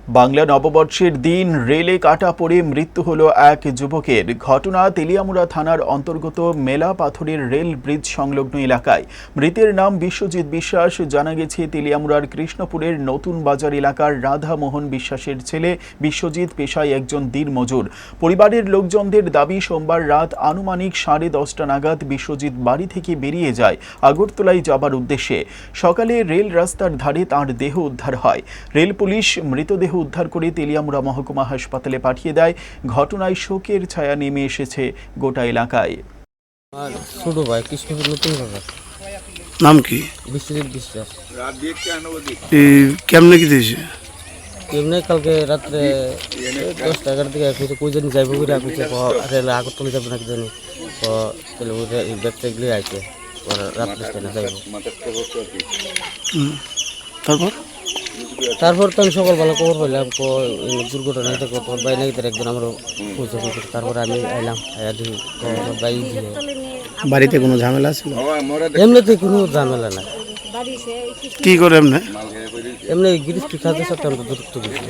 বাংলা নববর্ষের দিন রেলে কাটা পড়ে মৃত্যু হলো এক যুবকের। ঘটনা তেলিয়ামুড়া থানার অন্তর্গত মেলা পাথরের রেল ব্রিজ সংলগ্ন এলাকায়। মৃতের নাম বিশ্বজিৎ বিশ্বাস। জানা গেছে, তেলিয়ামুড়ার কৃষ্ণপুরের নতুন বাজার এলাকার রাধা মোহন বিশ্বাসের ছেলে বিশ্বজিৎ পেশায় একজন দিনমজুর। পরিবারের লোকজনদের দাবি, সোমবার রাত আনুমানিক 10:30 নাগাদ বিশ্বজিৎ বাড়ি থেকে বেরিয়ে যায় আগরতলায় যাবার উদ্দেশ্যে। সকালে রেল রাস্তার ধারে তাঁর দেহ উদ্ধার হয়। রেল পুলিশ মৃতদেহ উদ্ধার করে তেলিয়ামুড়া মহকুমা হাসপাতালে পাঠিয়ে দেয়। ঘটনায় শোকের ছায়া নেমে এসেছে গোটা এলাকায়। ছোট ভাই কৃষ্ণপুর নতুন বাজার। নাম কি? বিশ্বজিৎ বিশ্বাস। কেমনে কি দিয়েছে? এমনি কালকে রাত্রে 10-11 দিকে কিছু কই জানি যাইব করে কিছু রেল আগরতলা যাবে নাকি জানি তাহলে ওই ব্যাগটা এগুলি আইছে রাত্রে স্টেশনে যাইব। তারপর তো আমি সকালবেলা খবর পাইলাম দুর্ঘটনা বাই নাকি তার একজন আমার পৌঁছে। তারপরে আমি আইলাম বাই দিয়ে। বাড়িতে কোনো ঝামেলা ছিল? এমনিতে কোনো ঝামেলা নাই। কি করে এমনি? এমনি গিরিশ খাদ্যের সাথে আমরা দূরত্ব বেশি।